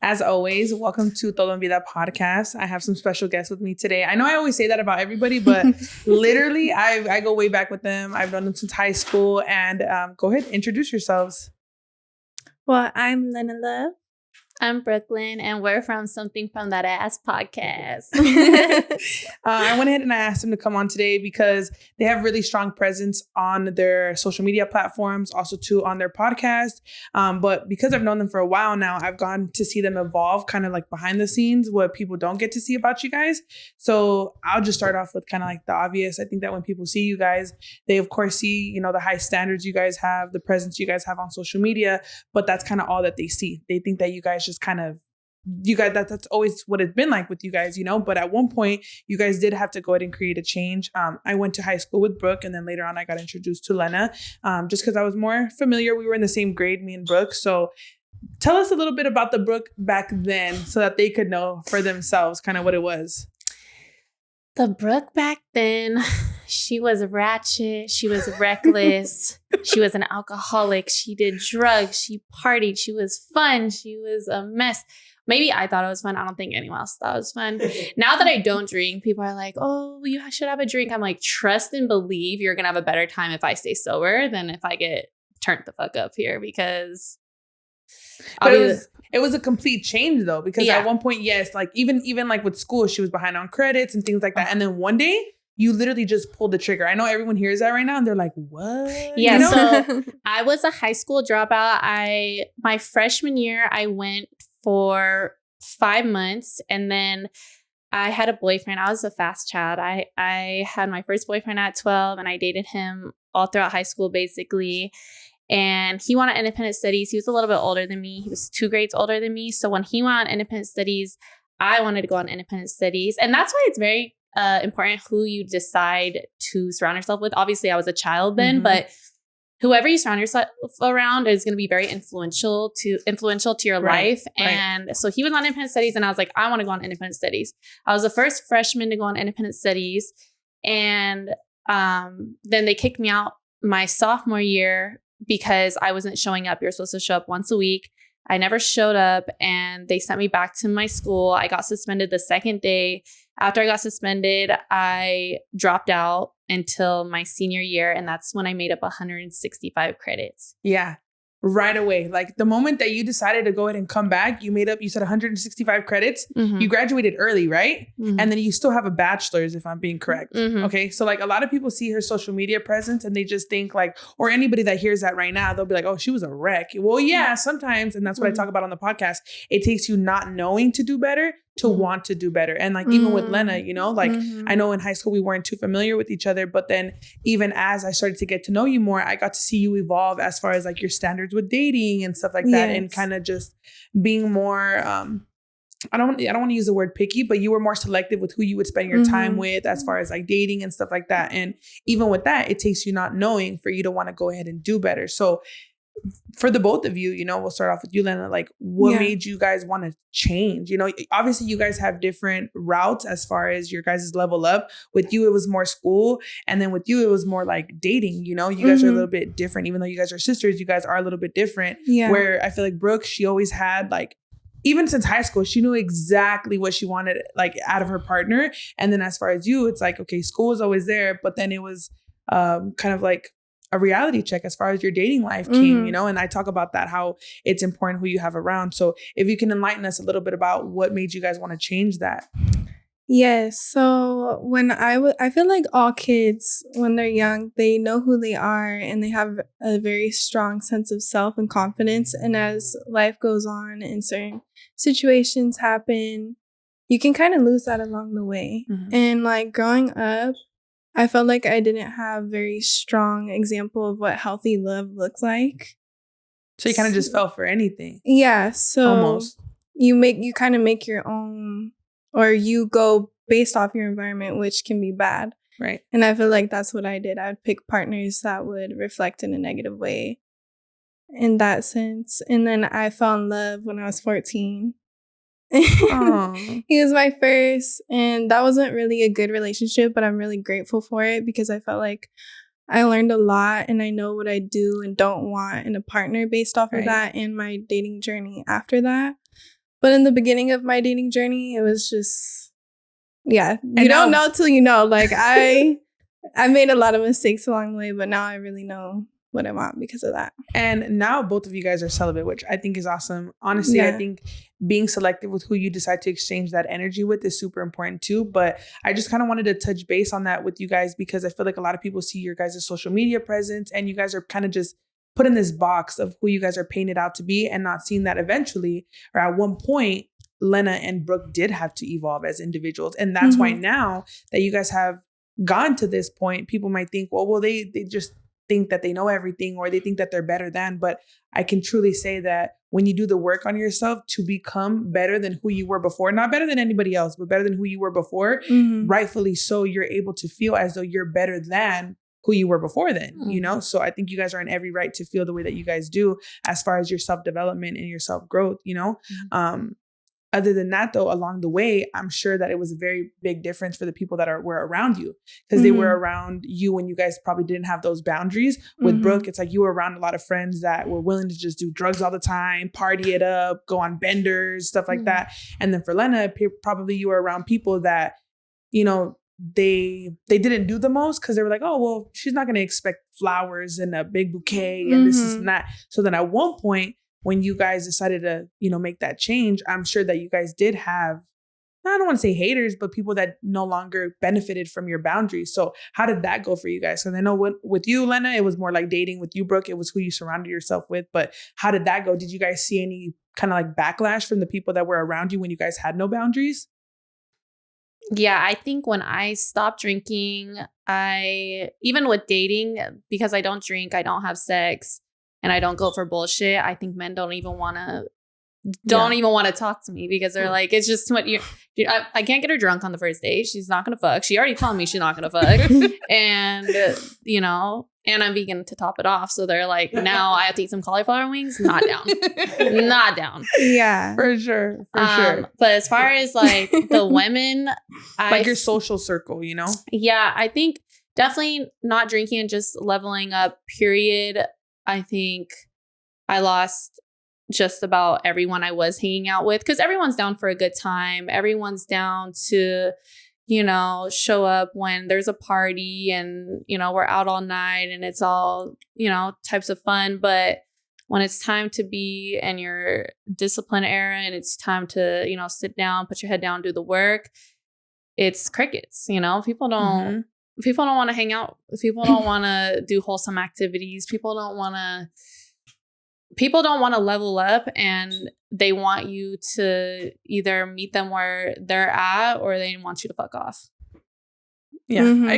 As always, welcome to Todo Vida podcast. I have some special guests with me today. I know I always say that about everybody, but literally, I go way back with them. I've known them since high school. And go ahead, introduce yourselves. Well, I'm Lenna Love. I'm Brookelyn, and we're from SomethingForThatAss podcast. I went ahead and I asked them to come on today because they have really strong presence on their social media platforms, also too on their podcast. But because I've known them for a while now, I've gone to see them evolve kind of like behind the scenes, what people don't get to see about you guys. So I'll just start off with kind of like the obvious. I think that when people see you guys, they of course see, you know, the high standards you guys have, the presence you guys have on social media, but that's kind of all that they see. They think that you guys just kind of, that's always what it's been like with you guys, you know, but at one point you guys did have to go ahead and create a change. I went to high school with Brooke, and then later on I got introduced to Lenna, just because I was more familiar. We were in the same grade, me and Brooke. So tell us a little bit about the Brooke back then so that they could know for themselves kind of what it was. The Brooke back then, she was ratchet. She was reckless. She was an alcoholic. She did drugs. She partied. She was fun. She was a mess. Maybe I thought it was fun. I don't think anyone else thought it was fun. Now that I don't drink, people are like, oh, you should have a drink. I'm like, trust and believe you're going to have a better time if I stay sober than if I get turned the fuck up here, because... But it was a complete change though, because at one point, yes, like even like with school, she was behind on credits and things like that. And then one day you literally just pulled the trigger. I know everyone hears that right now and they're like, what? Yeah. You know? So I was a high school dropout. My freshman year, I went for 5 months, and then I had a boyfriend. I was a fast child. I had my first boyfriend at 12, and I dated him all throughout high school, basically. And he wanted independent studies. He was a little bit older than me. He was 2 grades older than me. So when he went on independent studies, I wanted to go on independent studies. And that's why it's very important who you decide to surround yourself with. Obviously, I was a child then, but whoever you surround yourself around is going to be very influential to your life. And so he was on independent studies, and I was like, I want to go on independent studies. I was the first freshman to go on independent studies. And then they kicked me out my sophomore year because I wasn't showing up. You're supposed to show up once a week. I never showed up, and they sent me back to my school. I got suspended the second day. After I got suspended, I dropped out until my senior year, and that's when I made up 165 credits. Yeah. Right away. Like the moment that you decided to go ahead and come back, you said 165 credits. You graduated early, right? And then you still have a bachelor's, if I'm being correct. Okay. So like a lot of people see her social media presence and they just think like, or anybody that hears that right now, they'll be like, oh, she was a wreck. Well, yeah, sometimes. And that's what I talk about on the podcast. It takes you not knowing to do better to want to do better. And like, even with Lenna, you know, like I know in high school we weren't too familiar with each other, but then even as I started to get to know you more, I got to see you evolve as far as like your standards with dating and stuff like that. And kind of just being more, I don't want to use the word picky, but you were more selective with who you would spend your time with as far as like dating and stuff like that. And even with that, it takes you not knowing for you to want to go ahead and do better. So for the both of you, you know, we'll start off with you, Lenna, like what made you guys want to change? You know, obviously you guys have different routes as far as your guys' level up. With you, it was more school. And then with you, it was more like dating, you know, you guys are a little bit different. Even though you guys are sisters, you guys are a little bit different. Yeah. Where I feel like Brooke, she always had like, even since high school, she knew exactly what she wanted like out of her partner. And then as far as you, it's like, okay, school is always there. But then it was kind of like a reality check as far as your dating life came, you know, and I talk about that, how it's important who you have around. So if you can enlighten us a little bit about what made you guys want to change that. Yes. So when I feel like all kids, when they're young, they know who they are and they have a very strong sense of self and confidence. And as life goes on and certain situations happen, you can kind of lose that along the way. And like growing up, I felt like I didn't have very strong example of what healthy love looks like. So you kind of just fell for anything. Yeah. So almost you kind of make your own, or you go based off your environment, which can be bad. Right. And I feel like that's what I did. I would pick partners that would reflect in a negative way in that sense. And then I fell in love when I was 14. He was my first, and that wasn't really a good relationship, but I'm really grateful for it because I felt like I learned a lot and I know what I do and don't want in a partner based off of that and my dating journey after that. But in the beginning of my dating journey, it was just, you don't know till you know. Like I made a lot of mistakes along the way, but now I really know what I want because of that. And now both of you guys are celibate, which I think is awesome. Honestly, I think being selective with who you decide to exchange that energy with is super important too. But I just kind of wanted to touch base on that with you guys because I feel like a lot of people see your guys' social media presence and you guys are kind of just put in this box of who you guys are painted out to be and not seeing that eventually or at one point, Lenna and Brooke did have to evolve as individuals. And that's why now that you guys have gone to this point, people might think, well, they just think that they know everything or they think that they're better than. But I can truly say that when you do the work on yourself to become better than who you were before, not better than anybody else, but better than who you were before, rightfully so, you're able to feel as though you're better than who you were before then, you know? So I think you guys are in every right to feel the way that you guys do as far as your self-development and your self-growth, you know? Other than that, though, along the way, I'm sure that it was a very big difference for the people that were around you because they were around you when you guys probably didn't have those boundaries. With Brooke, it's like you were around a lot of friends that were willing to just do drugs all the time, party it up, go on benders, stuff like that. And then for Lenna, probably you were around people that, you know, they didn't do the most because they were like, oh, well, she's not going to expect flowers and a big bouquet and this is that. So then at one point, when you guys decided to, you know, make that change, I'm sure that you guys did have, I don't want to say haters, but people that no longer benefited from your boundaries. So how did that go for you guys? Because I know with you, Lenna, it was more like dating. With you, Brooke, it was who you surrounded yourself with. But how did that go? Did you guys see any kind of like backlash from the people that were around you when you guys had no boundaries? Yeah, I think when I stopped drinking, even with dating, because I don't drink, I don't have sex, and I don't go for bullshit, I think men don't even want to talk to me because they're like, it's just too much. I can't get her drunk on the first date. She's not going to fuck. She already told me she's not going to fuck. And, you know, and I'm vegan to top it off. So they're like, now I have to eat some cauliflower wings. Not down. Not down. Yeah. For sure. For sure. But as far as like the women. Like your social circle, you know? Yeah, I think definitely not drinking and just leveling up, period. I think I lost just about everyone I was hanging out with because everyone's down for a good time. Everyone's down to, you know, show up when there's a party and, you know, we're out all night and it's all, you know, types of fun. But when it's time to be in your discipline era and it's time to, you know, sit down, put your head down, do the work, it's crickets, you know, people don't want to hang out. People don't want to do wholesome activities. People don't want to level up, and they want you to either meet them where they're at or they want you to fuck off. Yeah, I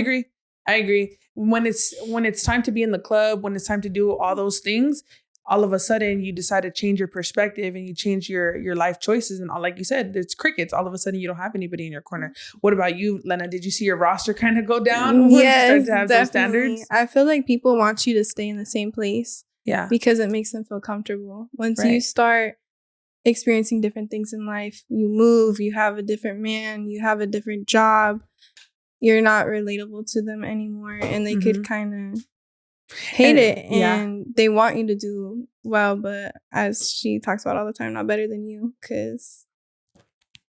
agree. When it's time to be in the club, when it's time to do all those things, all of a sudden you decide to change your perspective and you change your life choices. And all, like you said, there's crickets. All of a sudden you don't have anybody in your corner. What about you, Lenna? Did you see your roster kind of go down? Yes, to have those standards? I feel like people want you to stay in the same place. Yeah. Because it makes them feel comfortable. Once you start experiencing different things in life, you move, you have a different man, you have a different job, you're not relatable to them anymore. And they could kind of hate it and they want you to do well, but as she talks about all the time, not better than you because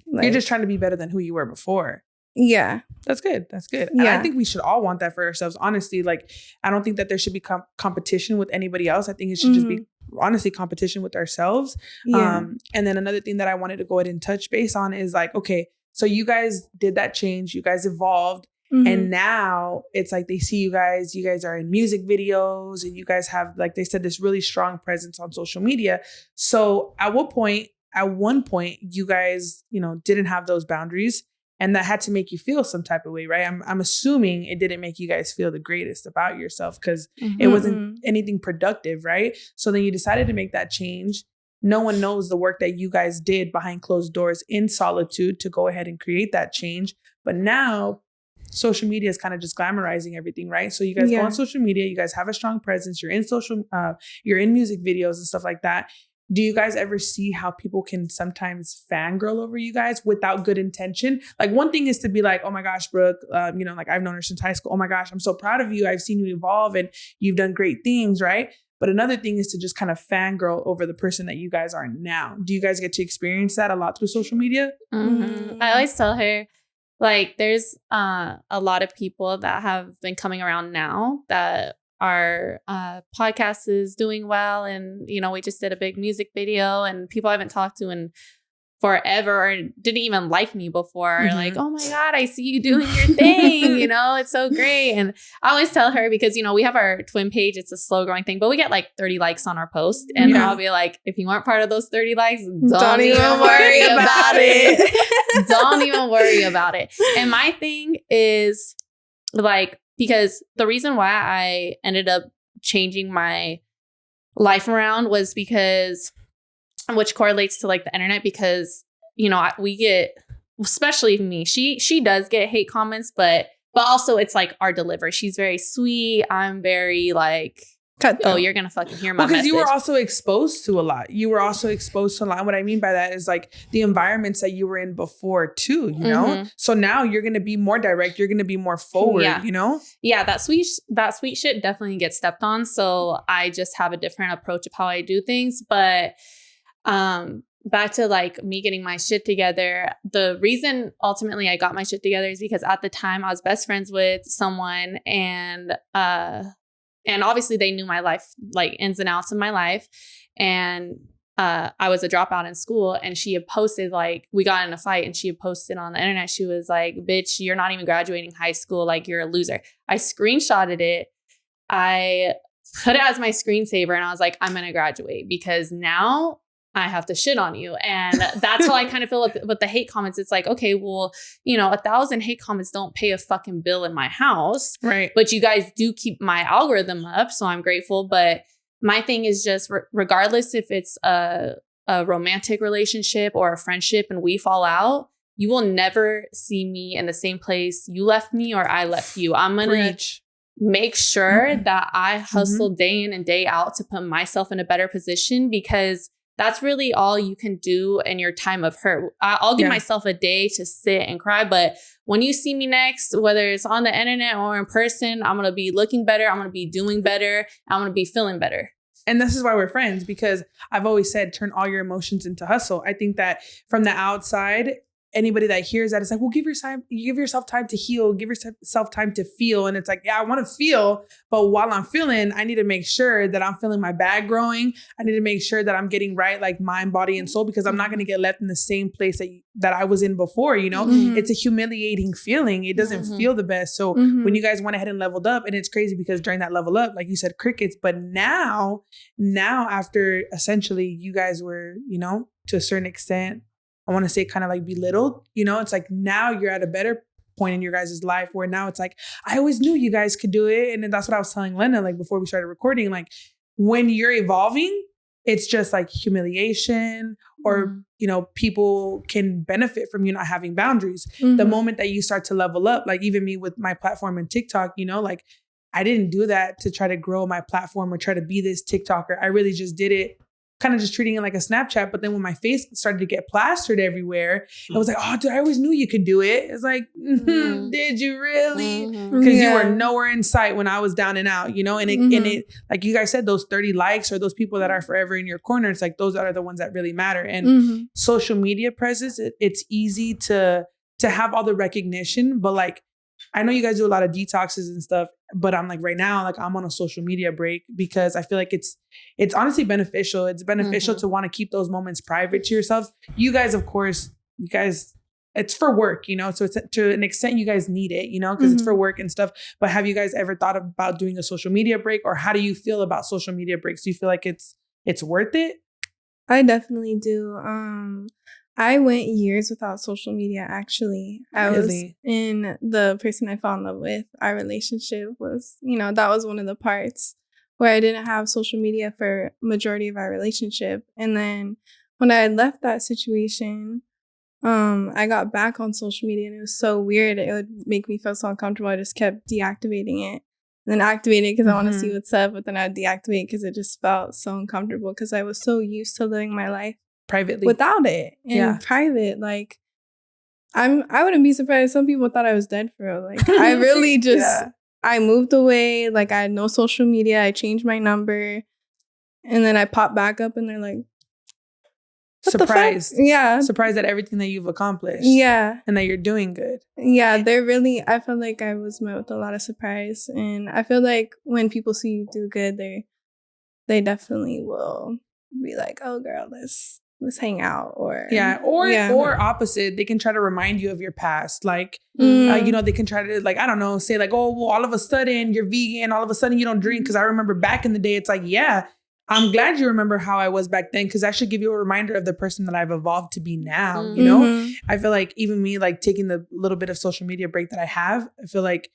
you're just trying to be better than who you were before. Yeah. That's good. Yeah. And I think we should all want that for ourselves. Honestly, like, I don't think that there should be competition with anybody else. I think it should just be honestly competition with ourselves. Yeah. And then another thing that I wanted to go ahead and touch base on is like, okay, so you guys did that change, you guys evolved. And now it's like they see you guys are in music videos and you guys have, like they said, this really strong presence on social media. So at one point, you guys, you know, didn't have those boundaries and that had to make you feel some type of way, right? I'm assuming it didn't make you guys feel the greatest about yourself because it wasn't anything productive, right? So then you decided to make that change. No one knows the work that you guys did behind closed doors in solitude to go ahead and create that change. But now social media is kind of just glamorizing everything, right? So you guys go on social media, you guys have a strong presence, you're in music videos and stuff like that. Do you guys ever see how people can sometimes fangirl over you guys without good intention? Like one thing is to be like, oh my gosh, Brooke, you know, like I've known her since high school. Oh my gosh, I'm so proud of you. I've seen you evolve and you've done great things, right? But another thing is to just kind of fangirl over the person that you guys are now. Do you guys get to experience that a lot through social media? I always tell her, like, there's a lot of people that have been coming around now that our podcast is doing well. And, you know, we just did a big music video and people I haven't talked to in forever or didn't even like me before. Like, oh my God, I see you doing your thing. You know, it's so great. And I always tell her because, you know, we have our twin page. It's a slow growing thing, but we get like 30 likes on our post. And I'll be like, if you weren't part of those 30 likes, don't even worry about it. Don't even worry about it. And my thing is like, because the reason why I ended up changing my life around was because, which correlates to like the internet, because, you know, we get, especially me, she does get hate comments, but also it's like our delivery. She's very sweet. I'm very like, oh, you're going to fucking hear my message. Because you were also exposed to a lot. You were also exposed to a lot. What I mean by that is like the environments that you were in before too, you know? So now you're going to be more direct. You're going to be more forward, you know? Yeah, that sweet shit definitely gets stepped on. So I just have a different approach of how I do things. But back to like me getting my shit together. The reason ultimately I got my shit together is because at the time I was best friends with someone and obviously they knew my life, like ins and outs of my life. And I was a dropout in school and she had posted, like, we got in a fight and she had posted on the internet. She was like, bitch, you're not even graduating high school. Like, you're a loser. I screenshotted it. I put it as my screensaver and I was like, I'm going to graduate because now I have to shit on you. And that's how I kind of feel with the hate comments. It's like, okay, well, you know, 1,000 hate comments don't pay a fucking bill in my house. Right. But you guys do keep my algorithm up. So I'm grateful. But my thing is just regardless if it's a romantic relationship or a friendship and we fall out, you will never see me in the same place you left me or I left you. I'm going to make sure that I hustle day in and day out to put myself in a better position, because that's really all you can do in your time of hurt. I'll give myself a day to sit and cry. But when you see me next, whether it's on the internet or in person, I'm going to be looking better. I'm going to be doing better. I'm going to be feeling better. And this is why we're friends, because I've always said, turn all your emotions into hustle. I think that from the outside, anybody that hears that, it's like, well, give yourself time to heal, give yourself time to feel. And it's like, yeah, I want to feel, but while I'm feeling, I need to make sure that I'm feeling my bag growing. I need to make sure that I'm getting right, like mind, body, and soul, because I'm not going to get left in the same place that I was in before, you know? It's a humiliating feeling. It doesn't feel the best. So when you guys went ahead and leveled up, and it's crazy because during that level up, like you said, crickets, but now after essentially you guys were, you know, to a certain extent, I want to say kind of like belittled, you know, it's like now you're at a better point in your guys' life where now it's like, I always knew you guys could do it. And then that's what I was telling Lenna, like before we started recording, like when you're evolving, it's just like humiliation or, you know, people can benefit from you not having boundaries. The moment that you start to level up, like even me with my platform and TikTok, you know, like I didn't do that to try to grow my platform or try to be this TikToker. I really just did it kind of just treating it like a Snapchat. But then when my face started to get plastered everywhere, it was like, oh, dude, I always knew you could do it. It's like, did you really? Because you were nowhere in sight when I was down and out, you know? And it, like you guys said, those 30 likes or those people that are forever in your corner, it's like, those are the ones that really matter. And social media presence, it's easy to have all the recognition, but like, I know you guys do a lot of detoxes and stuff, but I'm like right now, like I'm on a social media break because I feel like it's honestly beneficial. It's beneficial to want to keep those moments private to yourselves. You guys, of course, it's for work, you know, so it's to an extent you guys need it, you know, because it's for work and stuff. But have you guys ever thought about doing a social media break, or how do you feel about social media breaks? Do you feel like it's worth it? I definitely do. I went years without social media, actually. I was in the person I fell in love with. Our relationship was, you know, that was one of the parts where I didn't have social media for majority of our relationship. And then when I left that situation, I got back on social media and it was so weird. It would make me feel so uncomfortable. I just kept deactivating it. And then activate it because I want to see what's up. But then I'd deactivate because it just felt so uncomfortable because I was so used to living my life privately without it. And private, like I wouldn't be surprised. Some people thought I was dead for real. Like I really just I moved away. Like I had no social media. I changed my number And then I pop back up and they're like, surprised. Yeah. Surprised at everything that you've accomplished. Yeah. And that you're doing good. Yeah, I feel like I was met with a lot of surprise. And I feel like when people see you do good, they definitely will be like, oh girl, let's hang out. Or opposite, they can try to remind you of your past. Like, they can try to, like, I don't know, say like, oh, well, all of a sudden you're vegan. All of a sudden you don't drink. Because I remember back in the day, it's like, yeah, I'm glad you remember how I was back then, because that should give you a reminder of the person that I've evolved to be now, you know? I feel like even me, like taking the little bit of social media break that I have, I feel like,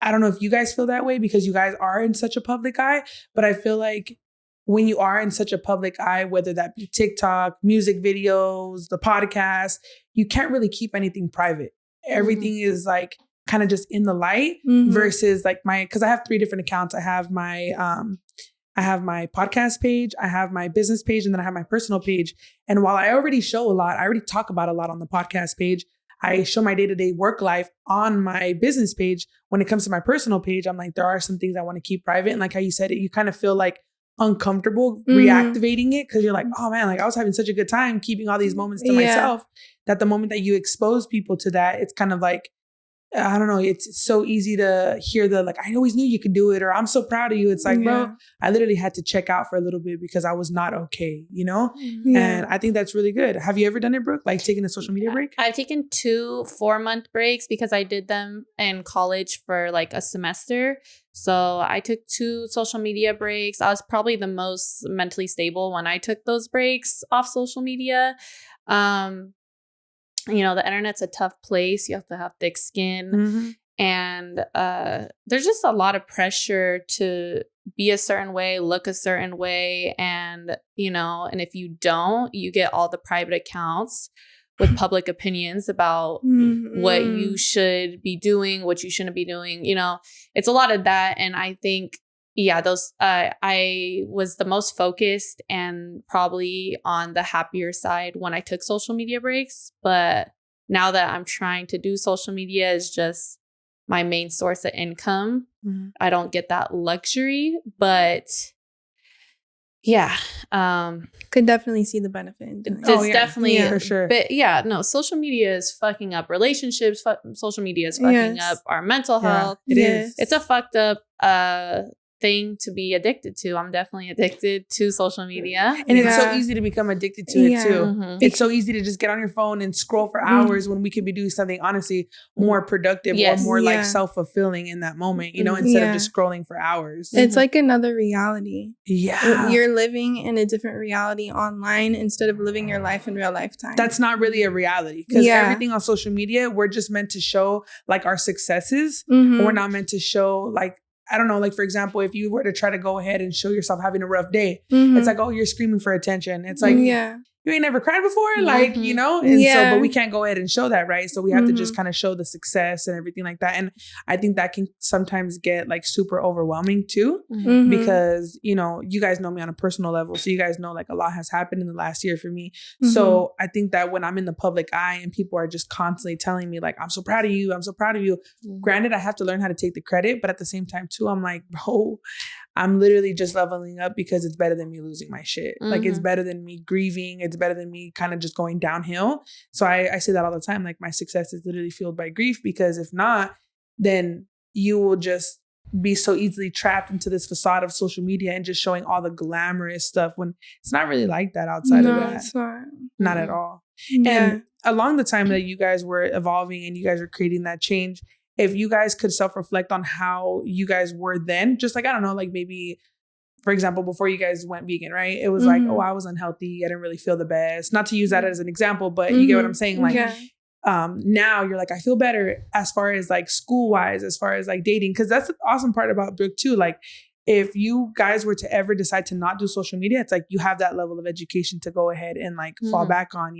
I don't know if you guys feel that way because you guys are in such a public eye, but I feel like when you are in such a public eye, whether that be TikTok, music videos, the podcast, you can't really keep anything private. Everything is like kind of just in the light versus like because I have 3 different accounts. I have my podcast page, I have my business page, and then I have my personal page. And while I already show a lot, I already talk about a lot on the podcast page. I show my day-to-day work life on my business page. When it comes to my personal page, I'm like, there are some things I want to keep private. And like how you said it, you kind of feel like uncomfortable reactivating it because you're like, oh man, like I was having such a good time keeping all these moments to myself, that the moment that you expose people to that, it's kind of like, I don't know, it's so easy to hear the like, I always knew you could do it, or I'm so proud of you. It's like, bro, I literally had to check out for a little bit because I was not okay, you know? And I think that's really good. Have you ever done it, Brooke? Like taking a social media break? I've taken 2 4-month breaks because I did them in college for like a semester. So I took 2 social media breaks. I was probably the most mentally stable when I took those breaks off social media. The internet's a tough place. You have to have thick skin. And there's just a lot of pressure to be a certain way, look a certain way. And, and if you don't, you get all the private accounts with public opinions about what you should be doing, what you shouldn't be doing. It's a lot of that. And I think, those I was the most focused and probably on the happier side when I took social media breaks. But now that I'm trying to do social media as just my main source of income, I don't get that luxury. But could definitely see the benefit in doing it's definitely for sure. But social media is fucking up relationships. Social media is fucking up our mental health. It is. It's a fucked up thing to be addicted to. I'm definitely addicted to social media. And it's so easy to become addicted to it too. It's so easy to just get on your phone and scroll for hours when we could be doing something honestly more productive or more like self-fulfilling in that moment, instead of just scrolling for hours. It's like another reality. Yeah. You're living in a different reality online instead of living your life in real lifetime. That's not really a reality because everything on social media, we're just meant to show like our successes. We're not meant to show like, I don't know, like, for example, if you were to try to go ahead and show yourself having a rough day, it's like, oh, you're screaming for attention. It's like, you ain't never cried before, like, and so, but we can't go ahead and show that, right? So we have to just kind of show the success and everything like that. And I think that can sometimes get like super overwhelming too, because, you guys know me on a personal level. So you guys know like a lot has happened in the last year for me. So I think that when I'm in the public eye and people are just constantly telling me like, I'm so proud of you. I'm so proud of you. Granted, I have to learn how to take the credit, but at the same time too, I'm like, bro, I'm literally just leveling up because it's better than me losing my shit. Like it's better than me grieving. It's better than me kind of just going downhill. So I say that all the time. Like my success is literally fueled by grief, because if not, then you will just be so easily trapped into this facade of social media and just showing all the glamorous stuff when it's not really like that outside of that. It's not. Not at all. And along the time that you guys were evolving and you guys were creating that change, if you guys could self-reflect on how you guys were then, just like, I don't know, like maybe, for example, before you guys went vegan, right? It was like, oh, I was unhealthy. I didn't really feel the best. Not to use that as an example, but you get what I'm saying? Like, now you're like, I feel better as far as like school-wise, as far as like dating. Cause that's the awesome part about Brooke too. Like, if you guys were to ever decide to not do social media, it's like you have that level of education to go ahead and like fall back on,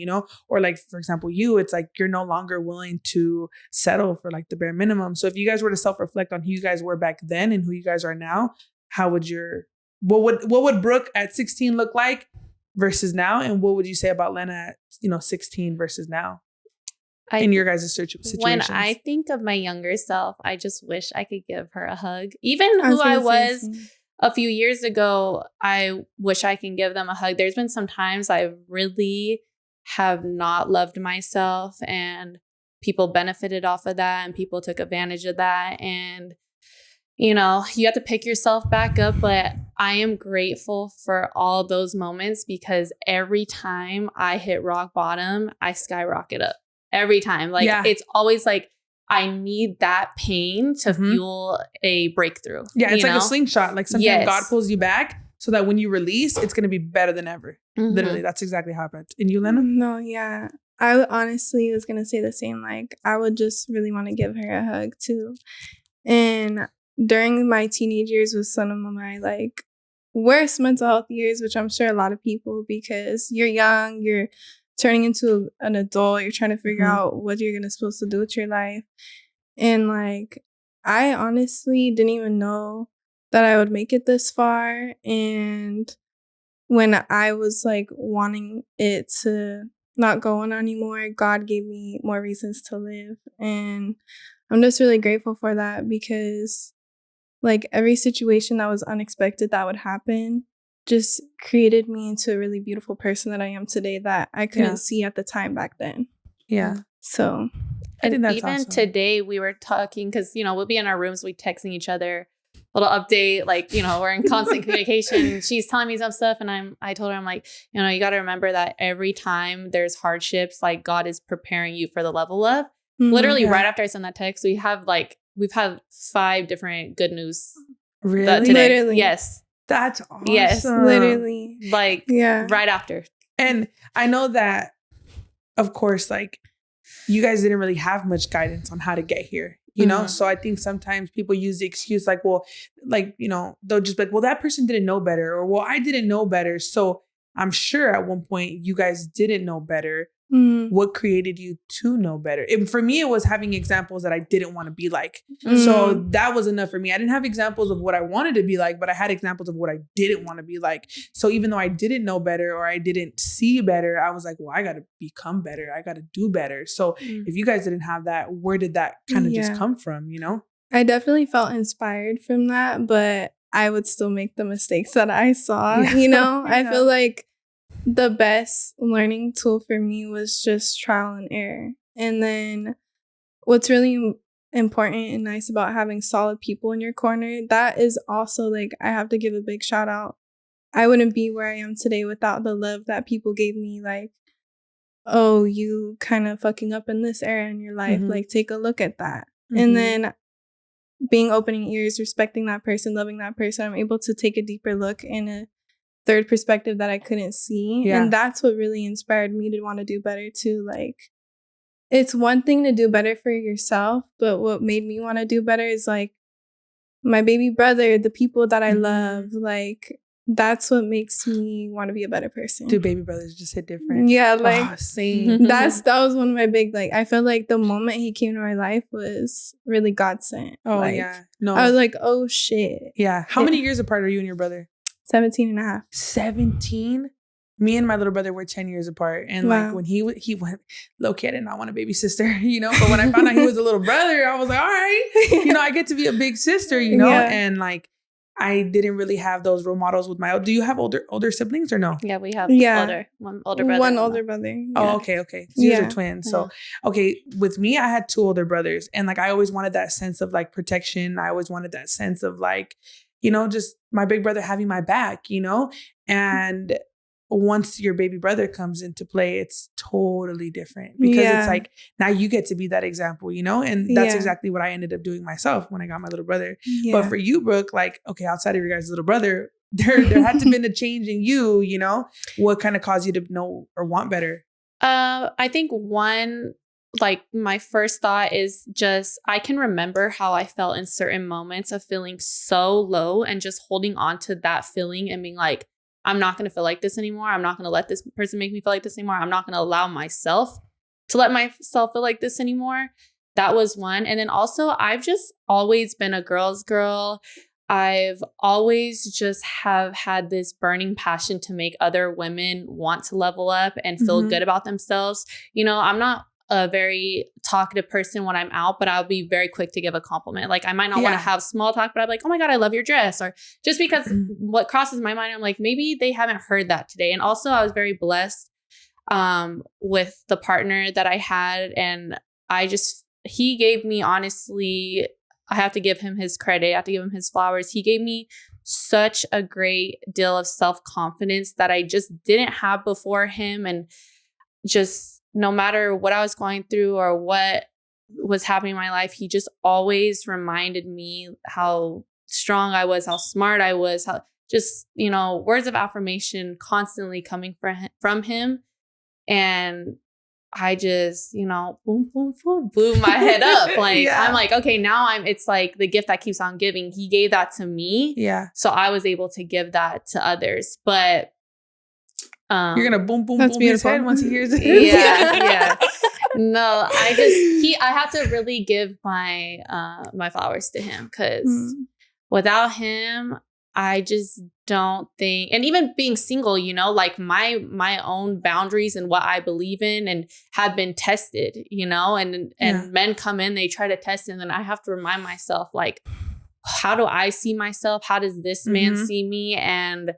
or like, for example, it's like you're no longer willing to settle for like the bare minimum. So if you guys were to self-reflect on who you guys were back then and who you guys are now, how would what would Brooke at 16 look like versus now? And what would you say about Lenna at 16 versus now? In your guys' situations? When I think of my younger self, I just wish I could give her a hug. Even who I was a few years ago, I wish I can give them a hug. There's been some times I really have not loved myself, and people benefited off of that, and people took advantage of that. And, you know, you have to pick yourself back up. But I am grateful for all those moments, because every time I hit rock bottom, I skyrocket up. Every time. Like, it's always like, I need that pain to fuel a breakthrough. Yeah, it's like a slingshot. Like sometimes God pulls you back so that when you release, it's going to be better than ever. Literally, that's exactly how it happened. And you, Lenna? No, yeah. I honestly was going to say the same. Like, I would just really want to give her a hug too. And during my teenage years was some of my like worst mental health years, which I'm sure a lot of people, because you're young, you're turning into an adult, you're trying to figure out what you're supposed to do with your life. And like, I honestly didn't even know that I would make it this far. And when I was like wanting it to not go on anymore, God gave me more reasons to live. And I'm just really grateful for that, because like every situation that was unexpected that would happen just created me into a really beautiful person that I am today that I couldn't see at the time back then. Yeah. So I think that's even awesome. Today we were talking, because, you know, we'll be in our rooms, we texting each other, little update, like, you know, we're in constant communication. She's telling me some stuff, and I told her, I'm like, you know, you got to remember that every time there's hardships, like God is preparing you for the level up. Literally right after I sent that text, we've had 5 different good news. Really? Today. Literally. Yes. That's awesome. Yes. Literally. Like, right after. And I know that, of course, like, you guys didn't really have much guidance on how to get here, you know? So I think sometimes people use the excuse like, well, like, you know, they'll just be like, well, that person didn't know better, or, well, I didn't know better. So I'm sure at one point you guys didn't know better. What created you to know better? And for me, it was having examples that I didn't want to be like. So that was enough for me. I didn't have examples of what I wanted to be like, but I had examples of what I didn't want to be like. So even though I didn't know better or I didn't see better, I was like, well, I got to become better. I got to do better. So if you guys didn't have that, where did that kind of just come from, you know? I definitely felt inspired from that, but I would still make the mistakes that I saw, you know? I feel like the best learning tool for me was just trial and error. And then what's really important and nice about having solid people in your corner, that is also like, I have to give a big shout out. I wouldn't be where I am today without the love that people gave me. Like, oh, you kind of fucking up in this area in your life. Like, take a look at that. And then being opening ears, respecting that person, loving that person, I'm able to take a deeper look in a third perspective that I couldn't see. And that's what really inspired me to want to do better too. Like, it's one thing to do better for yourself, but what made me want to do better is like my baby brother, the people that I love. Like, that's what makes me want to be a better person. Do baby brothers just hit different? Yeah, like same. that was one of my big, like, I felt like the moment he came to my life was really God sent. Oh, like, no, I was like, oh shit. Yeah. How many years apart are you and your brother? 17 and a half. 17? Me and my little brother were 10 years apart. And like when he went, low-key, I did not want a baby sister, you know? But when I found out he was a little brother, I was like, all right, you know, I get to be a big sister, you know? And like, I didn't really have those role models with my, do you have older siblings or no? Yeah, we have one older brother. One older brother. Yeah. Oh, okay. You guys are twins. So, okay, with me, I had 2 older brothers. And like, I always wanted that sense of like protection. I always wanted that sense of like, you know, just my big brother having my back, you know? And once your baby brother comes into play, it's totally different because it's like, now you get to be that example, you know? And that's exactly what I ended up doing myself when I got my little brother. But for you, Brooke, like, okay, outside of your guys' little brother, there had to been a change in you, you know? What kind of caused you to know or want better? I think one, like my first thought is just, I can remember how I felt in certain moments of feeling so low and just holding on to that feeling and being like, I'm not going to feel like this anymore. I'm not going to let this person make me feel like this anymore. I'm not going to allow myself to let myself feel like this anymore. That was one. And then also, I've just always been a girl's girl. I've always just have had this burning passion to make other women want to level up and feel good about themselves. You know, I'm not a very talkative person when I'm out, but I'll be very quick to give a compliment. Like I might not want to have small talk, but I'm like, oh my God, I love your dress. Or just because what crosses my mind, I'm like, maybe they haven't heard that today. And also I was very blessed with the partner that I had. And he gave me, honestly, I have to give him his credit. I have to give him his flowers. He gave me such a great deal of self-confidence that I just didn't have before him. And just no matter what I was going through or what was happening in my life, he just always reminded me how strong I was, how smart I was, how just, words of affirmation constantly coming from him. And I just, boom, boom, boom, blew my head up. Like, I'm like, okay, now it's like the gift that keeps on giving. He gave that to me. Yeah. So I was able to give that to others. But you're going to boom, boom, boom his head once he hears it. Yeah. No, I have to really give my flowers to him because without him, I just don't think, and even being single, like my own boundaries and what I believe in and have been tested, and men come in, they try to test it, and then I have to remind myself, like, how do I see myself? How does this man see me? And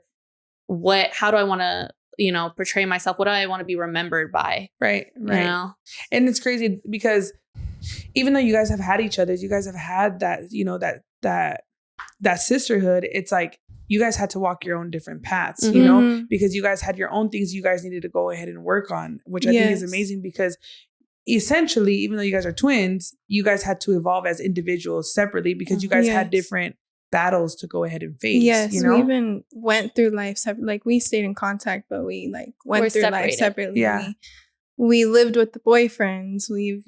how do I want to, portray myself? What do I want to be remembered by? Right. And it's crazy because even though you guys have had each other, you guys have had that, that sisterhood, it's like you guys had to walk your own different paths, because you guys had your own things you guys needed to go ahead and work on, which I think is amazing because essentially, even though you guys are twins, you guys had to evolve as individuals separately because you guys had different battles to go ahead and face. Yes, we even went through life separately. Like we stayed in contact, but we went through life separately. Yeah. We lived with the boyfriends. We've,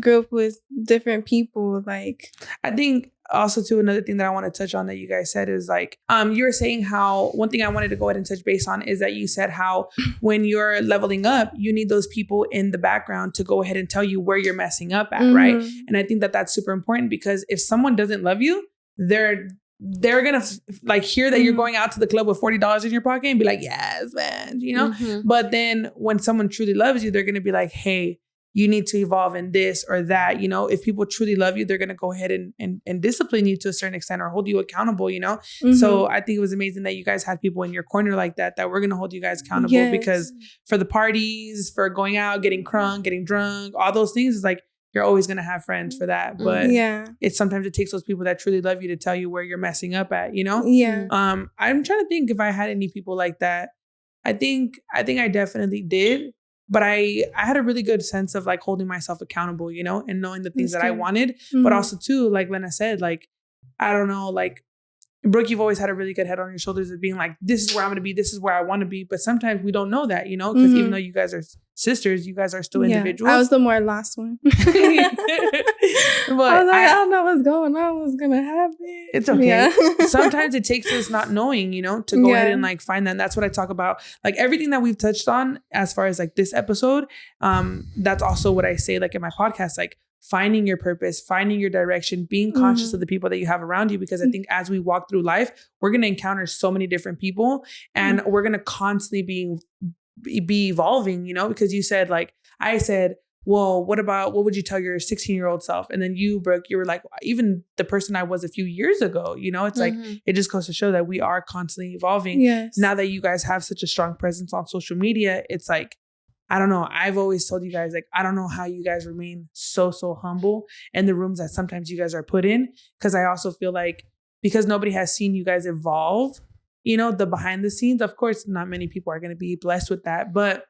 grew up with different people. Like I think also too, another thing that I want to touch on that you guys said is like, you were saying how one thing I wanted to go ahead and touch base on is that you said how when you're leveling up, you need those people in the background to go ahead and tell you where you're messing up at, right? And I think that that's super important because if someone doesn't love you, they're gonna like hear that you're going out to the club with $40 in your pocket and be like, yes, man, But then when someone truly loves you, they're gonna be like, hey, you need to evolve in this or that, If people truly love you, they're going to go ahead and discipline you to a certain extent or hold you accountable, So I think it was amazing that you guys had people in your corner like that were going to hold you guys accountable because for the parties, for going out, getting crunk, getting drunk, all those things, is like, you're always going to have friends for that. But sometimes it takes those people that truly love you to tell you where you're messing up at, Yeah. I'm trying to think if I had any people like that. I think I definitely did. But I had a really good sense of like holding myself accountable, and knowing the things that I wanted. But also too, like Lenna said, like, I don't know, like, Brooke, you've always had a really good head on your shoulders of being like, this is where I'm going to be. This is where I want to be. But sometimes we don't know that, because even though you guys are sisters, you guys are still individuals. I was the more last one. But I was like, I don't know what's going on. What's going to happen? It's okay. Yeah. Sometimes it takes us not knowing, to go ahead and like find that. And that's what I talk about. Like everything that we've touched on as far as like this episode, that's also what I say like in my podcast, like, finding your purpose, finding your direction, being conscious of the people that you have around you. Because I think as we walk through life, we're going to encounter so many different people and we're going to constantly be evolving, because you said like, I said, well, what would you tell your 16-year-old self? And then you, Brooke, you were like, even the person I was a few years ago, it's like, it just goes to show that we are constantly evolving. Yes. Now that you guys have such a strong presence on social media, it's like, I don't know. I've always told you guys, like, I don't know how you guys remain so humble in the rooms that sometimes you guys are put in. Because I also feel like because nobody has seen you guys evolve, the behind the scenes, of course, not many people are going to be blessed with that. But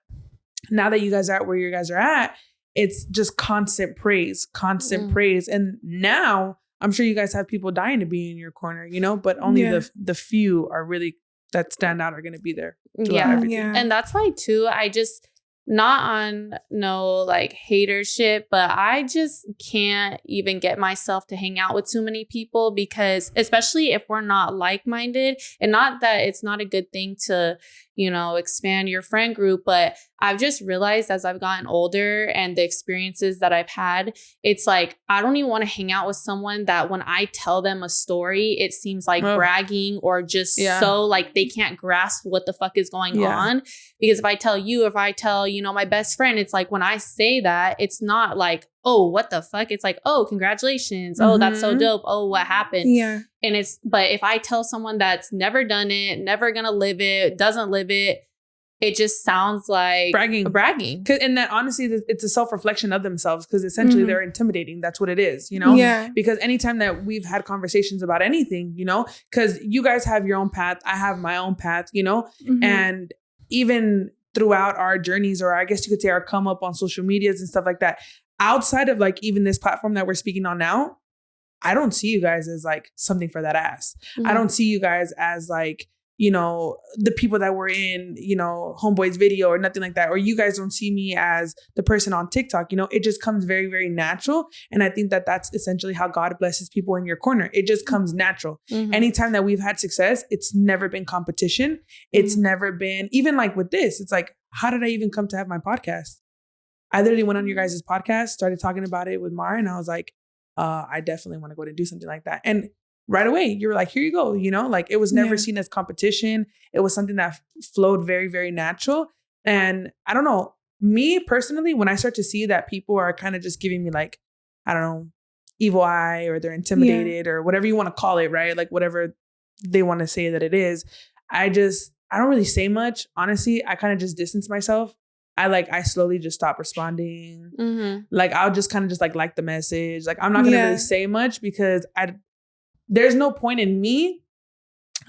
now that you guys are at where you guys are at, it's just constant praise. And now I'm sure you guys have people dying to be in your corner, but only the few are really that stand out are going to be there. And that's why too, I just... not on no like hatership, but I just can't even get myself to hang out with too many people because especially if we're not like-minded, and not that it's not a good thing to, expand your friend group. But I've just realized as I've gotten older and the experiences that I've had, it's like, I don't even want to hang out with someone that when I tell them a story, it seems like bragging or just so like they can't grasp what the fuck is going on. Because if I tell, my best friend, it's like when I say that, it's not like, oh, what the fuck? It's like, oh, congratulations. Oh, that's so dope. Oh, what happened? Yeah. But if I tell someone that's never done it, never gonna live it, doesn't live it, it just sounds like bragging. And that honestly, it's a self-reflection of themselves because essentially they're intimidating. That's what it is, Yeah. Because anytime that we've had conversations about anything, because you guys have your own path, I have my own path, and even throughout our journeys, or I guess you could say our come up on social medias and stuff like that, outside of like even this platform that we're speaking on now, I don't see you guys as like something for that ass. I don't see you guys as like, the people that were in, Homeboy's video or nothing like that. Or you guys don't see me as the person on TikTok, it just comes very, very natural. And I think that that's essentially how God blesses people in your corner. It just comes natural. Anytime that we've had success, it's never been competition. It's never been, even like with this, it's like, how did I even come to have my podcast? I literally went on your guys' podcast, started talking about it with Mara, and I was like, I definitely want to go and do something like that. And right away, you were like, here you go, like it was never seen as competition. It was something that flowed very, very natural. And I don't know, me personally, when I start to see that people are kind of just giving me like, I don't know, evil eye, or they're intimidated or whatever you want to call it, right? Like whatever they want to say that it is. I don't really say much. Honestly, I kind of just distance myself. I slowly just stop responding. Like, I'll just kind of just like the message. Like, I'm not going to really say much because there's no point in me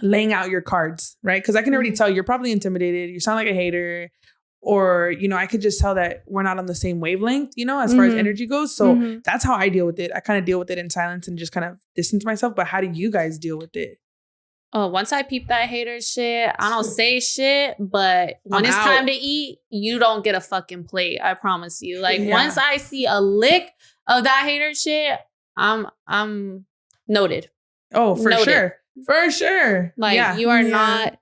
laying out your cards, right? Because I can already tell you're probably intimidated. You sound like a hater. Or, I could just tell that we're not on the same wavelength, as far as energy goes. So that's how I deal with it. I kind of deal with it in silence and just kind of distance myself. But how do you guys deal with it? Oh, once I peep that hater shit, I don't say shit, but when it's time to eat, you don't get a fucking plate. I promise you. Like once I see a lick of that hater shit, I'm noted. Oh, for sure. For sure. Like you are not.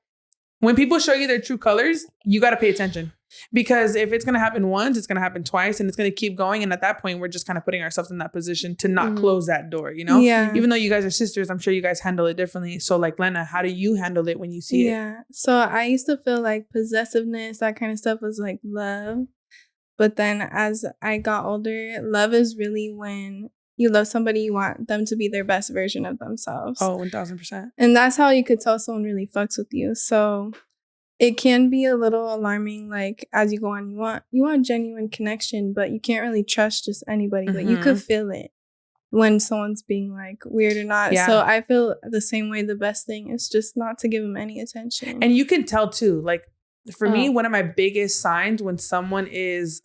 When people show you their true colors, you got to pay attention. Because if it's going to happen once, it's going to happen twice, and it's going to keep going. And at that point, we're just kind of putting ourselves in that position to not close that door, Yeah. Even though you guys are sisters, I'm sure you guys handle it differently. So like, Lenna, how do you handle it when you see it? Yeah. So I used to feel like possessiveness, that kind of stuff was like love. But then as I got older, love is really when you love somebody, you want them to be their best version of themselves. Oh, 1000%. And that's how you could tell someone really fucks with you. So it can be a little alarming, like as you go on, you want genuine connection, but you can't really trust just anybody. But you could feel it when someone's being like weird or not. Yeah. So I feel the same way. The best thing is just not to give them any attention. And you can tell too, like for me, one of my biggest signs when someone is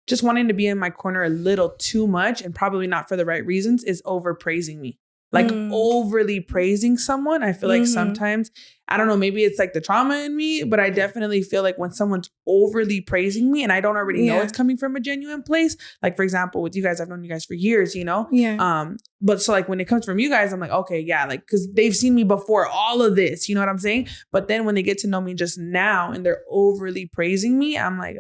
just wanting to be in my corner a little too much and probably not for the right reasons is overpraising me. Like overly praising someone. I feel like sometimes, I don't know, maybe it's like the trauma in me, but I definitely feel like when someone's overly praising me and I don't already know it's coming from a genuine place. Like, for example, with you guys, I've known you guys for years, Yeah. But so like when it comes from you guys, I'm like, okay, yeah, like, cause they've seen me before all of this, you know what I'm saying? But then when they get to know me just now and they're overly praising me, I'm like,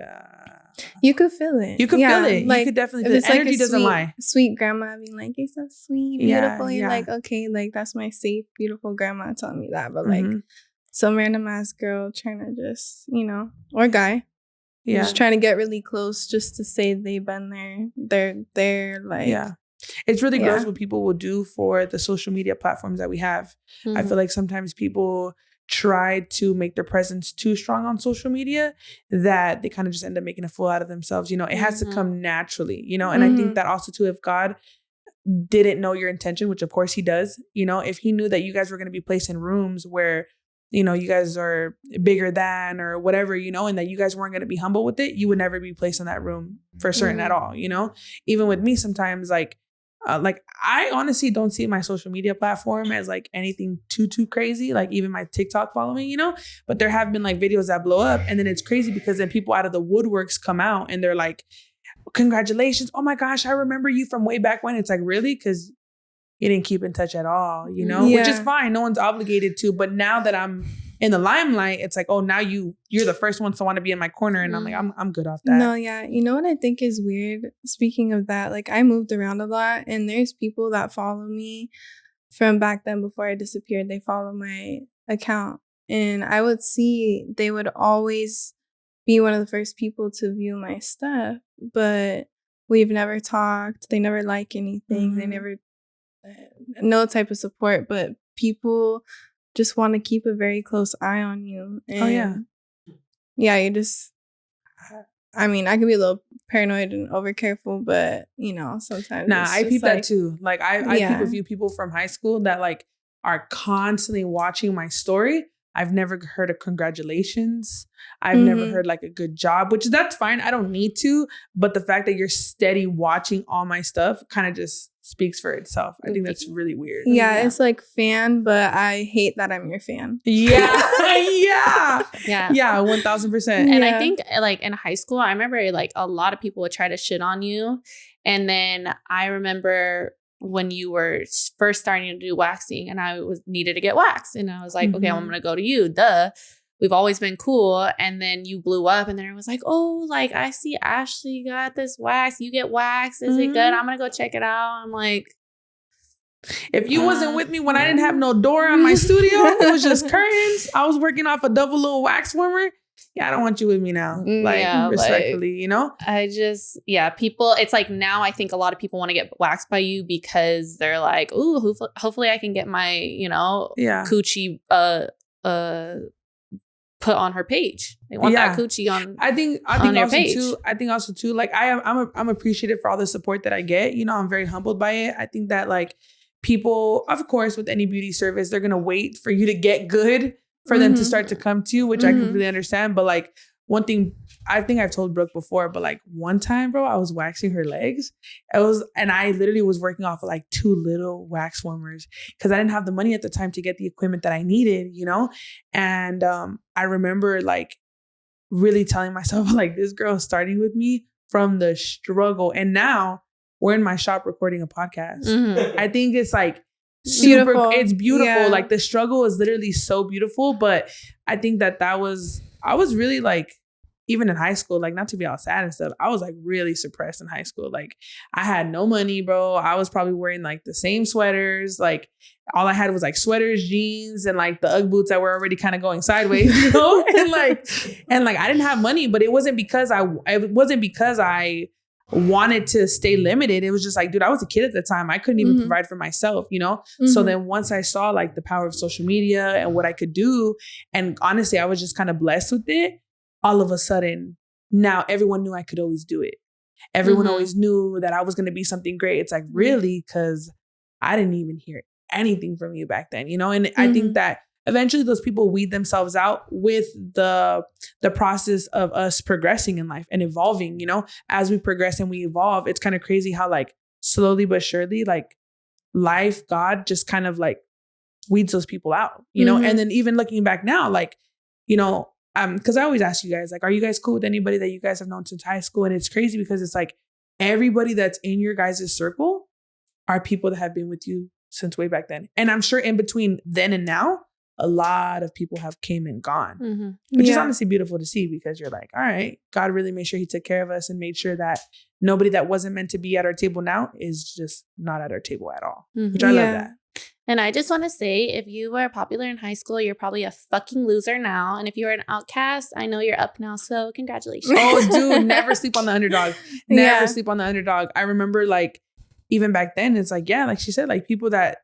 you could feel it. You could feel it. Like, you could definitely feel it. Energy like doesn't lie. Sweet grandma being like, you're so sweet, beautiful. You're like, okay, like that's my safe, beautiful grandma telling me that. But like some random ass girl trying to just, or guy. Just trying to get really close just to say they've been there. They're like. Yeah. It's really gross what people will do for the social media platforms that we have. I feel like sometimes people try to make their presence too strong on social media that they kind of just end up making a fool out of themselves. It has to come naturally, and I think that also too, if God didn't know your intention, which of course he does, if he knew that you guys were going to be placed in rooms where, you guys are bigger than or whatever, and that you guys weren't going to be humble with it, you would never be placed in that room for certain at all. Even with me, sometimes like I honestly don't see my social media platform as like anything too crazy, like even my TikTok following, but there have been like videos that blow up, and then it's crazy because then people out of the woodworks come out and they're like, congratulations. Oh my gosh, I remember you from way back when. It's like, really? Because you didn't keep in touch at all, which is fine. No one's obligated to. But now that I'm in the limelight, it's like, oh, now you're the first ones to want to be in my corner. And I'm like, I'm good off that. No, yeah. You know what I think is weird? Speaking of that, like I moved around a lot and there's people that follow me from back then before I disappeared. They follow my account and I would see they would always be one of the first people to view my stuff, but we've never talked. They never like anything. They never, no type of support, but people just want to keep a very close eye on you. And yeah, you just, I mean, I can be a little paranoid and over careful, but you know, sometimes. Nah, I peep that too. Like I peep a few people from high school that like are constantly watching my story. I've never heard a congratulations. I've never heard like a good job, which that's fine. I don't need to. But the fact that you're steady watching all my stuff kind of just speaks for itself. I think that's really weird. Yeah, it's like fan, but I hate that I'm your fan. Yeah. Yeah, 1000%. And I think like in high school, I remember like a lot of people would try to shit on you. And then I remember when you were first starting to do waxing and I needed to get waxed. And I was like, okay, I'm going to go to you. Duh. We've always been cool. And then you blew up and then it was like, oh, like I see Ashley got this wax. You get waxed. Is it good? I'm going to go check it out. I'm like, if you wasn't with me when I didn't have no door on my studio, it was just curtains. I was working off a double little wax warmer. Yeah, I don't want you with me now. Like, respectfully, you know? I just, people, it's like now I think a lot of people want to get waxed by you because they're like, ooh, hopefully I can get my, you know, coochie put on her page. They want that coochie on I think on their also page. too, like I'm appreciative for all the support that I get. You know, I'm very humbled by it. I think that like people, of course, with any beauty service, they're going to wait for you to get good for them to start to come to you, which I completely understand. But like one thing, I think I've told Brooke before, but like one time, bro, I was waxing her legs. And I literally was working off of like 2 little wax warmers because I didn't have the money at the time to get the equipment that I needed, you know? And I remember like really telling myself like, this girl is starting with me from the struggle. And now we're in my shop recording a podcast. I think it's like, it's beautiful. Like the struggle is literally so beautiful. But I think I was really like, even in high school, like not to be all sad and stuff, I was like really suppressed in high school. Like I had no money, bro. I was probably wearing like the same sweaters. Like all I had was like sweaters, jeans, and like the Ugg boots that were already kind of going sideways, you know? and like I didn't have money, but it wasn't because I wanted to stay limited. It was just like, dude, I was a kid at the time. I couldn't even provide for myself, you know? So then once I saw like the power of social media and what I could do, and honestly, I was just kind of blessed with it. All of a sudden, now everyone knew I could always do it. Everyone always knew that I was going to be something great. It's like, really? Because I didn't even hear anything from you back then, you know? And I think that eventually those people weed themselves out with the process of us progressing in life and evolving, you know? As we progress and we evolve, it's kind of crazy how like slowly but surely, like life, God just kind of like weeds those people out, you know? And then even looking back now, like, you know, because I always ask you guys, like, are you guys cool with anybody that you guys have known since high school? And it's crazy because it's like everybody that's in your guys' circle are people that have been with you since way back then. And I'm sure in between then and now, a lot of people have came and gone, which is honestly beautiful to see because you're like, all right, God really made sure he took care of us and made sure that nobody that wasn't meant to be at our table now is just not at our table at all, which I love that. And I just want to say, if you were popular in high school, you're probably a fucking loser now. And if you were an outcast, I know you're up now. So congratulations. Oh, dude, never sleep on the underdog. Never sleep on the underdog. I remember like, even back then, it's like, yeah, like she said, like people that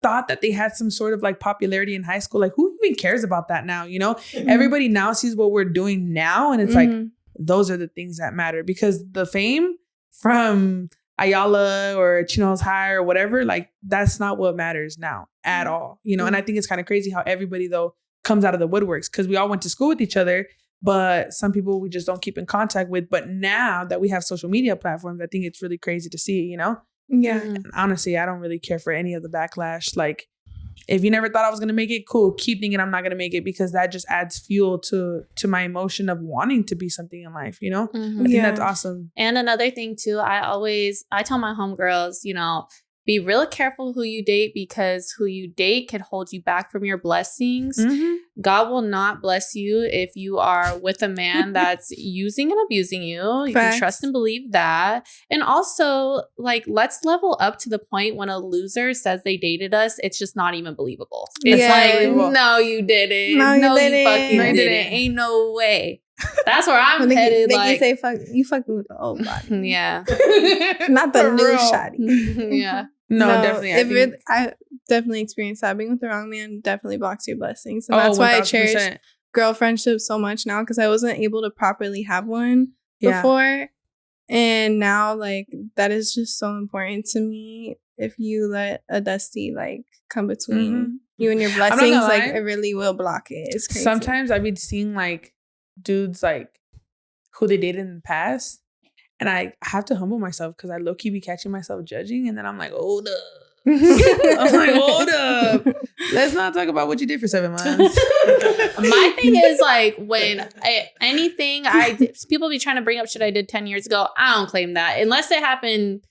thought that they had some sort of like popularity in high school, like who even cares about that now? You know, everybody now sees what we're doing now. And it's like, those are the things that matter because the fame from Ayala or Chino's High or whatever, like that's not what matters now at all, you know? And I think it's kind of crazy how everybody though comes out of the woodworks because we all went to school with each other, but some people we just don't keep in contact with. But now that we have social media platforms, I think it's really crazy to see, you know? Yeah. And honestly, I don't really care for any of the backlash. Like if you never thought I was going to make it, cool. Keep thinking I'm not going to make it because that just adds fuel to my emotion of wanting to be something in life, you know? I think that's awesome. And another thing too, I tell my homegirls, you know, be real careful who you date, because who you date can hold you back from your blessings. God will not bless you if you are with a man that's using and abusing you. You can trust and believe that. And also, like, let's level up to the point when a loser says they dated us, it's just not even believable. It's like, no, you didn't. No, you fucking didn't. Ain't no way. That's where I'm headed. Like, you say, fuck, you fucking with the old body. Yeah. Not the new shotty. Yeah. No, definitely. I definitely experienced that. Being with the wrong man definitely blocks your blessings. And that's why 1000%. I cherish girl friendships so much now, because I wasn't able to properly have one before. And now, like, that is just so important to me. If you let a dusty, like, come between you and your blessings, like, it really will block it. It's crazy. Sometimes I've been seeing, like, dudes, like, who they dated in the past, and I have to humble myself because I low-key be catching myself judging, and then I'm like, hold up. Hold up. Let's not talk about what you did for 7 months. My thing is, like, when people be trying to bring up shit I did 10 years ago, I don't claim that. Unless it happened,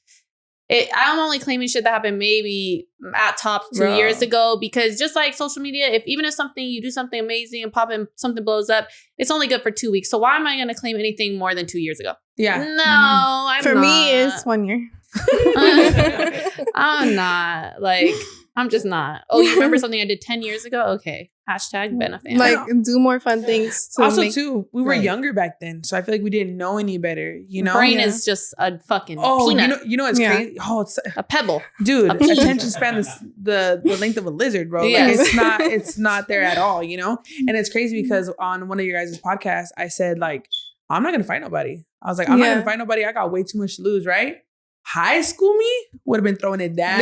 I'm only claiming shit that happened maybe at tops 2 years ago, because just like social media, even if you do something amazing and something blows up, it's only good for 2 weeks. So why am I going to claim anything more than 2 years ago? Yeah. No, I'm for not. me, it's 1 year. I'm not. Like, I'm just not. Oh, you remember something I did 10 years ago? Okay. Hashtag been a fan. Like, do more fun things. Too, we were younger back then, so I feel like we didn't know any better, you know? Brain is just a fucking peanut. You know it's crazy? Oh, it's a pebble. Dude, attention span is the length of a lizard, bro. Yes. Like, it's not there at all, you know? And it's crazy because on one of your guys' podcasts, I said, like, I'm not going to fight nobody. I was like, I'm not going to fight nobody. I got way too much to lose, right? High school me would have been throwing it down.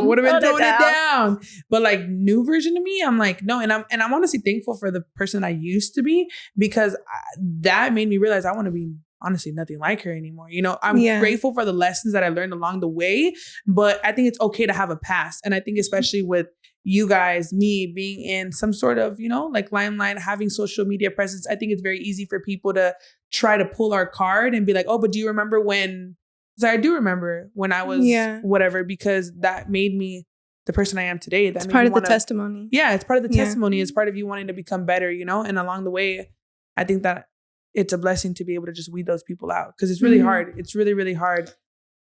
Would have been throwing it down. But like new version of me, I'm like, no. And I'm honestly thankful for the person I used to be, because that made me realize I want to be honestly nothing like her anymore. You know, I'm grateful for the lessons that I learned along the way, but I think it's okay to have a past. And I think especially with you guys, me being in some sort of, you know, like limelight, having social media presence, I think it's very easy for people to try to pull our card and be like, oh, but do you remember when? So I do remember when I was whatever, because that made me the person I am today. That's part of the testimony. Yeah, it's part of the testimony. It's part of you wanting to become better, you know? And along the way, I think that it's a blessing to be able to just weed those people out, because it's really hard. It's really, really hard.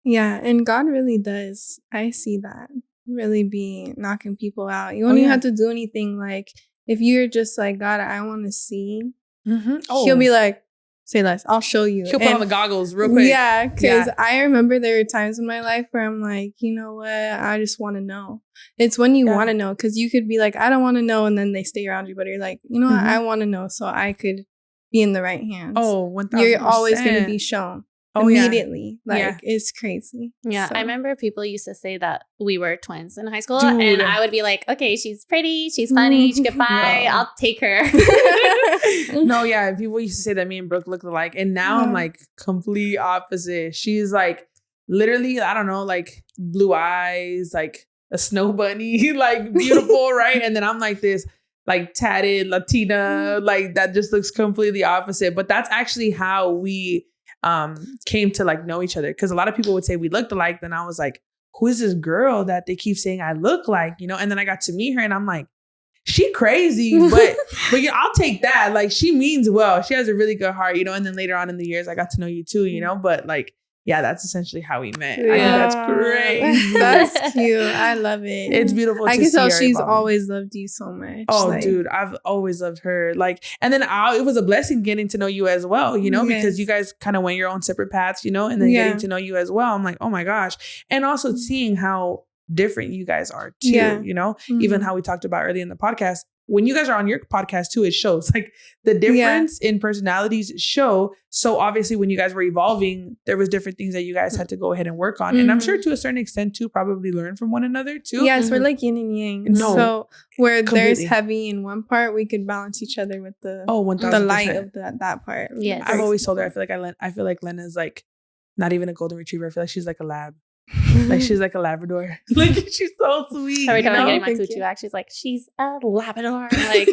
Yeah, and God really does. I see that really be knocking people out. You don't even have to do anything. Like, if you're just like, God, I want to see, he'll be like, say less. I'll show you. He'll put on the goggles real quick. Yeah, because I remember there were times in my life where I'm like, you know what? I just want to know. It's when you want to know, because you could be like, I don't want to know, and then they stay around you, but you're like, you know what? I want to know so I could be in the right hands. Oh, 1,000%. You're always going to be shown immediately. Like, it's crazy. Yeah, so. I remember people used to say that we were twins in high school, and I would be like, okay, she's pretty, she's funny, she could buy, I'll take her. No, yeah, people used to say that me and Brooke look alike, and now I'm like complete opposite. She's like literally, I don't know, like blue eyes, like a snow bunny, like beautiful, right? And then I'm like this like tatted Latina, like that just looks completely opposite. But that's actually how we came to like know each other, because a lot of people would say we looked alike. Then I was like, who is this girl that they keep saying I look like, you know? And then I got to meet her and I'm like, she crazy, but yeah, I'll take that. Like, she means well. She has a really good heart, you know? And then later on in the years, I got to know you too, you know? But like, yeah, that's essentially how we met. I think that's great. That's cute. I love it. It's beautiful. I can tell she's always loved you so much. Oh, like, dude, I've always loved her. Like, and then it was a blessing getting to know you as well, you know, because you guys kind of went your own separate paths, you know, and then getting to know you as well. I'm like, oh my gosh. And also seeing how different you guys are too, you know, even how we talked about earlier in the podcast. When you guys are on your podcast too, it shows like the difference in personalities show. So obviously when you guys were evolving, there was different things that you guys had to go ahead and work on. And I'm sure to a certain extent too, probably learn from one another too. Yes, we're like yin and yang. No, so where there's heavy in one part, we could balance each other with the the light of that part. Yes. I've always told her, I feel like Lenna's like not even a golden retriever. I feel like she's like a lab. Like, she's like a Labrador. Like, she's so sweet. Every time I'm getting my coochie back, she's like, she's a Labrador. I'm like,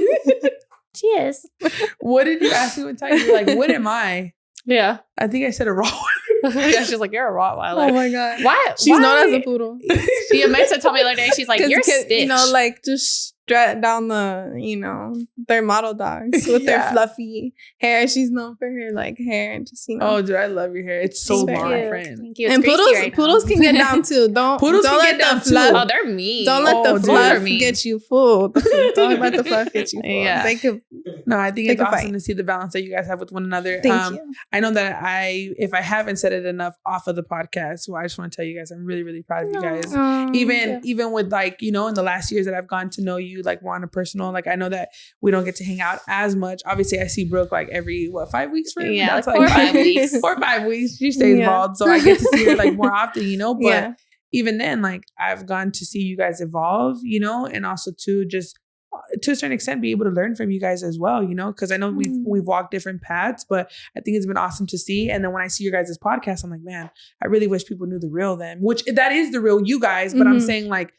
she is. What did you ask me one time? You're like, what am I? Yeah. I think I said a raw one. Yeah, she's like, you're a Rottweiler. Oh my God. Why? She's known as a poodle. She meant to tell me the other day, she's like, you're Stitch. You know, like just strut down the, you know, their model dogs with their fluffy hair. She's known for her like hair and just, you know. Oh, dude, I love your hair. It's so long, friend. Thank you. And poodles can get down too. Don't let the fluff. Oh, they're mean. Don't let the fluff get you fooled. Don't let the fluff get you fooled. Yeah. No, I think it's awesome to see the balance that you guys have with one another. Thank you. I know that if I haven't said it enough off of the podcast, well, I just want to tell you guys I'm really, really proud of you guys. Even with like, you know, in the last years that I've gotten to know you, like more on a personal, like I know that we don't get to hang out as much. Obviously, I see Brooke like every 5 weeks for yeah, that's like 4 or 5 weeks. 4 or 5 weeks. She stays involved, so I get to see her like more often, you know. But even then, like I've gotten to see you guys evolve, you know, and also to just to a certain extent be able to learn from you guys as well, you know, because I know we've walked different paths, but I think it's been awesome to see. And then when I see your guys' podcast, I'm like, man, I really wish people knew the real them, which that is the real you guys. But I'm saying like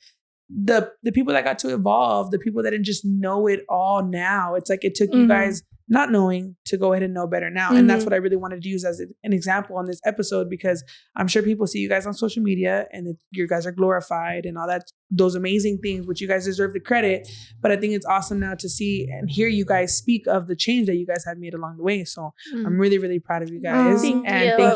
the people that got to evolve, the people that didn't just know it all now. It's like it took you guys not knowing to go ahead and know better now. And that's what I really wanted to use as an example on this episode, because I'm sure people see you guys on social media and you guys are glorified and all that, those amazing things, which you guys deserve the credit. But I think it's awesome now to see and hear you guys speak of the change that you guys have made along the way. So I'm really, really proud of you guys. Thank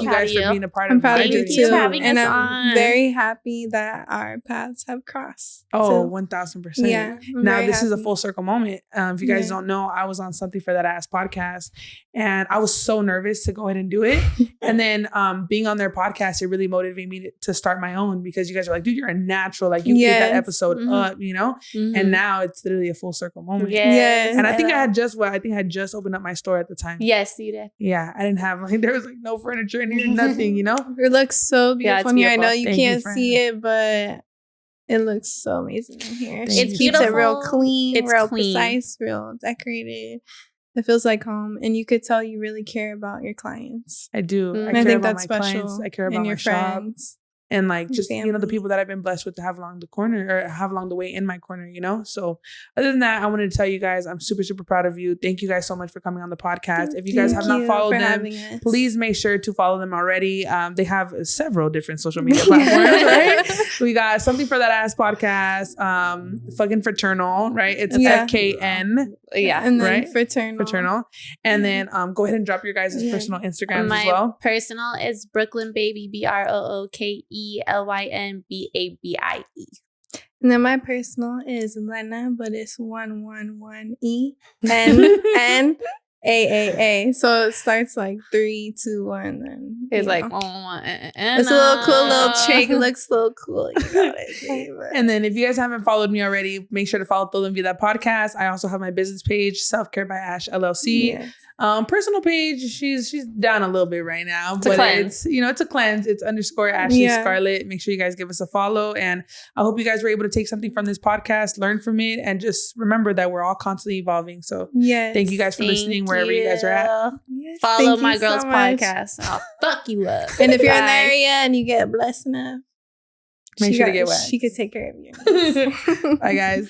you guys for being a part of my journey. too. And I'm very happy that our paths have crossed. Oh, 1000%. Yeah. Now this is a full circle moment. If you guys don't know, I was on Something for That Ass podcast and I was so nervous to go ahead and do it. And then being on their podcast, it really motivated me to start my own, because you guys are like, dude, you're a natural. Like you get that episode up, you know? And now it's literally a full circle moment. Yes. And I think I had just opened up my store at the time. Yes, you did. Yeah. I didn't have there was like no furniture in here, nothing, you know? It looks so beautiful in here. I know you Thank can't you, see it, but it looks so amazing in here. It keeps it real clean, it's real clean. precise, real decorated. It feels like home, and you could tell you really care about your clients. I do. I think that's special. Clients. I care about your my friends. shop. And like just, family. you know, the people that I've been blessed with to have along the corner or have along the way in my corner, you know? So other than that, I wanted to tell you guys, I'm super, super proud of you. Thank you guys so much for coming on the podcast. If you guys have not followed them, please make sure to follow them already. They have several different social media platforms, right? We got Something for That Ass podcast, fucking Fraternal, right? It's FKN. Yeah. And then right? Fraternal. And then go ahead and drop your guys' personal Instagrams My as well. personal is Brookelyn Baby, BROOKELYNBABIE. And then my personal is Lenna, but it's 111E and AAA. So it starts like 3, 2, 1. And it's like, it's a little cool little trick. It looks a little cool. You know what I mean? And then if you guys haven't followed me already, make sure to follow Todo and Vida podcast. I also have my business page, Self Care by Ash LLC. Yes. Personal page, she's down a little bit right now, it's a cleanse. It's a cleanse. It's _ Ashley Scarlett. Make sure you guys give us a follow. And I hope you guys were able to take something from this podcast, learn from it, and just remember that we're all constantly evolving. So thank you guys for listening wherever you guys are at. Yes, follow my girl's podcast. I'll fuck you up. And if you're in the area and you get blessed enough, make sure to get wet. She could take care of you. Bye, guys.